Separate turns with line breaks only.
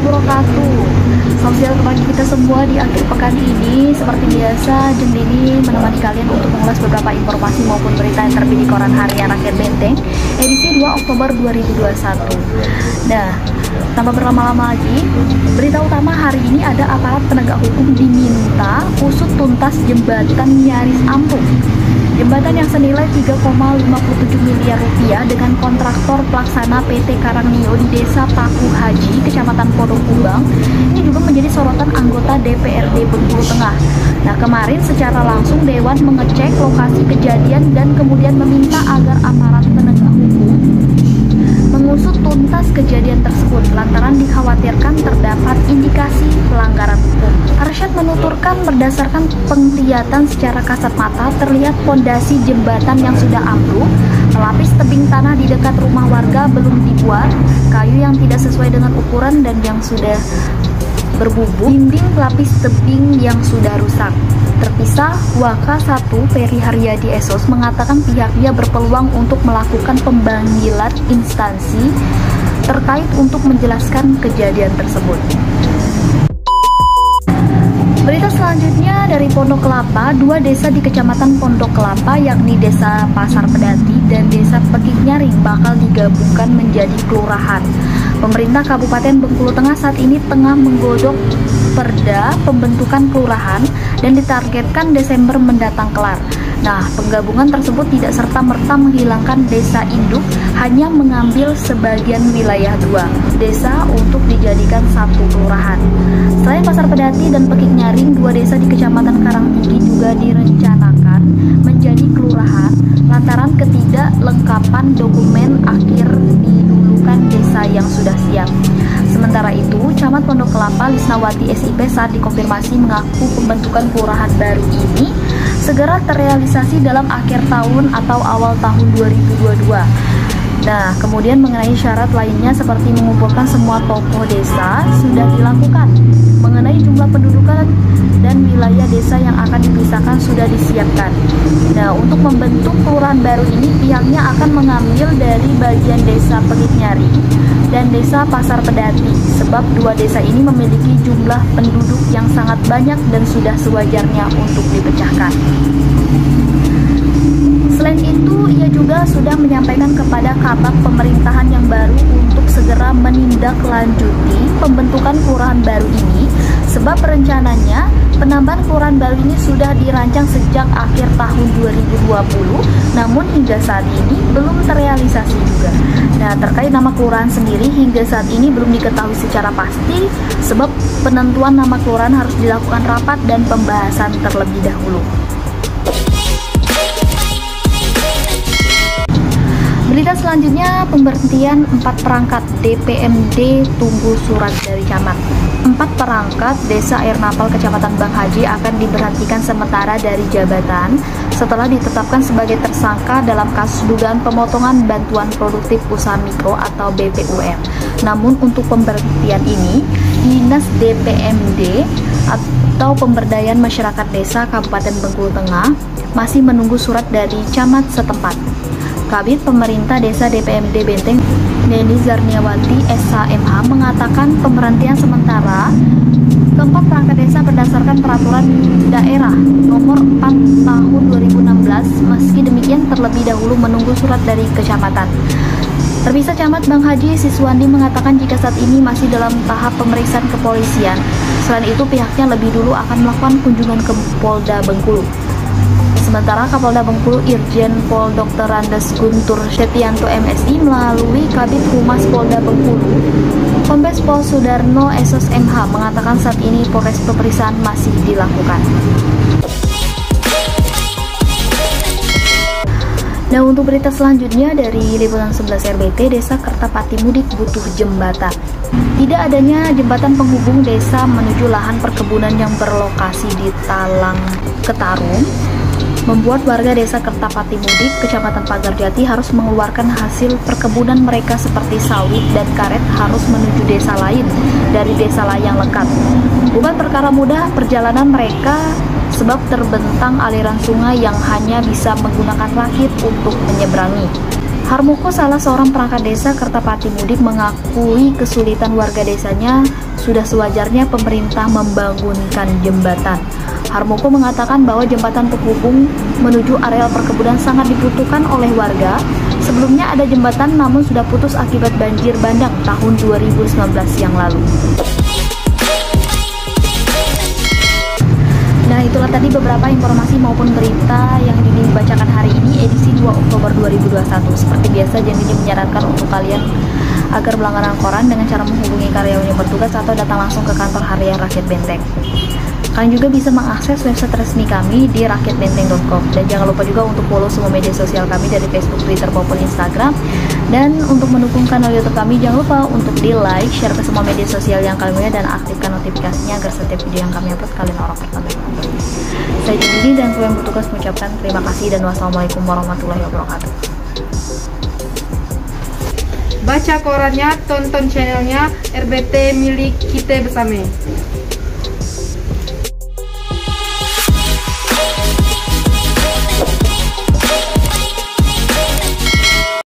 wabarakatuh. Salam sejahtera bagi kita semua di akhir pekan ini. Seperti biasa, Jeng Dini menemani kalian untuk mengulas beberapa informasi maupun berita yang terbit di koran harian Rakyat Benteng edisi 2 Oktober 2021. Nah, tanpa berlama-lama lagi, berita utama hari ini ada aparat penegak hukum diminta usut tuntas jembatan nyaris ambruk. Jembatan yang senilai 3,57 miliar rupiah dengan kontraktor pelaksana PT Karangnio di Desa Paku Haji, Kecamatan Pondok Kumbang, ini juga menjadi sorotan anggota DPRD Bengkulu Tengah. Nah, kemarin secara langsung Dewan mengecek lokasi kejadian dan kemudian meminta agar aparat penegak hukum mengusut tuntas kejadian tersebut lantaran dikhawatirkan terdapat indikasi pelanggaran hukum. Arsyad menuturkan berdasarkan penglihatan secara kasat mata terlihat pondasi jembatan yang sudah ambruk, pelapis tebing tanah di dekat rumah warga belum dibuat, kayu yang tidak sesuai dengan ukuran dan yang sudah berbubuk, dinding pelapis tebing yang sudah rusak. Terpisah, WK1 Peri Haryadi Esos mengatakan pihaknya berpeluang untuk melakukan pemanggilan instansi terkait untuk menjelaskan kejadian tersebut. Berita selanjutnya dari Pondok Kelapa, dua desa di Kecamatan Pondok Kelapa yakni Desa Pasar Pedati dan Desa Pekik Nyaring bakal digabungkan menjadi kelurahan. Pemerintah Kabupaten Bengkulu Tengah saat ini tengah menggodok perda pembentukan kelurahan dan ditargetkan Desember mendatang kelar. Nah, penggabungan tersebut tidak serta-merta menghilangkan desa induk, hanya mengambil sebagian wilayah dua desa untuk dijadikan satu kelurahan. Selain Pasar Pedati dan Pekik Nyaring, dua desa di Kecamatan Karangtinggi juga direncanakan menjadi kelurahan lantaran ketidaklengkapan dokumen akhir didulukan desa yang sudah siap. Sementara itu, Camat Pondok Kelapa Lisnawati SIP saat dikonfirmasi mengaku pembentukan kelurahan baru ini segera terrealisasi dalam akhir tahun atau awal tahun 2022. Nah, kemudian mengenai syarat lainnya seperti mengumpulkan semua tokoh desa sudah dilakukan. Mengenai jumlah pendudukan dan wilayah desa yang akan dipisahkan sudah disiapkan. Nah, untuk membentuk kelurahan baru ini pihaknya akan mengambil dari bagian Desa Pekik Nyaring dan Desa Pasar Pedati sebab dua desa ini memiliki jumlah penduduk yang sangat banyak dan sudah sewajarnya untuk dipecahkan. Selain itu, ia juga sudah menyampaikan kepada kabak pemerintahan yang baru untuk segera menindaklanjuti pembentukan kelurahan baru ini sebab rencananya penambahan kelurahan baru ini sudah dirancang sejak akhir tahun 2020, namun hingga saat ini belum terrealisasi juga. Nah, terkait nama kelurahan sendiri hingga saat ini belum diketahui secara pasti sebab penentuan nama kelurahan harus dilakukan rapat dan pembahasan terlebih dahulu. Berita selanjutnya, pemberhentian 4 perangkat DPMD tunggu surat dari camat. 4 perangkat Desa Air Napal Kecamatan Bang Haji akan diberhentikan sementara dari jabatan setelah ditetapkan sebagai tersangka dalam kasus dugaan pemotongan bantuan produktif usaha mikro atau BPUM. Namun untuk pemberhentian ini, Dinas DPMD atau Pemberdayaan Masyarakat Desa Kabupaten Bengkulu Tengah masih menunggu surat dari camat setempat. Kabid Pemerintah Desa DPMD Benteng Neni Zarniawati SHMH mengatakan pemberhentian sementara keempat perangkat desa berdasarkan peraturan daerah nomor 4 tahun 2016. Meski demikian terlebih dahulu menunggu surat dari kecamatan. Terpisah Camat Bang Haji Siswandi mengatakan jika saat ini masih dalam tahap pemeriksaan kepolisian. Selain itu pihaknya lebih dulu akan melakukan kunjungan ke Polda Bengkulu. Sementara Kapolda Bengkulu Irjen Pol Dr. Randes Guntur Setianto MSI melalui Kabid Humas Polda Bengkulu, Kombes Pol Sudarno Esos MH mengatakan saat ini proses pemeriksaan masih dilakukan. Nah, untuk berita selanjutnya dari Liputan 11 RBT, Desa Kertapati Mudik butuh jembatan. Tidak adanya jembatan penghubung desa menuju lahan perkebunan yang berlokasi di Talang Ketarum membuat warga Desa Kertapati Mudik, Kecamatan Pagarjati harus mengeluarkan hasil perkebunan mereka seperti sawit dan karet harus menuju desa lain dari desa Layang Lekat. Bukan perkara mudah perjalanan mereka sebab terbentang aliran sungai yang hanya bisa menggunakan rakit untuk menyeberangi. Harmoko, salah seorang perangkat desa Kertapati Mudik, mengakui kesulitan warga desanya sudah sewajarnya pemerintah membangunkan jembatan. Harmoko mengatakan bahwa jembatan penghubung menuju areal perkebunan sangat dibutuhkan oleh warga. Sebelumnya ada jembatan namun sudah putus akibat banjir bandang tahun 2019 yang lalu. Nah, itulah tadi beberapa informasi maupun berita yang Dini bacakan hari ini, edisi 2 Oktober 2021. Seperti biasa, Dini menyarankan untuk kalian agar berlangganan koran dengan cara menghubungi karyawan yang bertugas atau datang langsung ke kantor harian Rakyat Benteng. Kalian juga bisa mengakses website resmi kami di rakyatbenteng.com. Dan jangan lupa juga untuk follow semua media sosial kami dari Facebook, Twitter, maupun Instagram. Dan untuk mendukung kanal YouTube kami, jangan lupa untuk di like, share ke semua media sosial yang kalian punya, dan aktifkan notifikasinya agar setiap video yang kami upload kalian orang pertama yang nonton. Saya Dini dan kru yang bertugas mengucapkan terima kasih dan wassalamualaikum warahmatullahi wabarakatuh.
Baca korannya, tonton channelnya RBT milik kita bersama.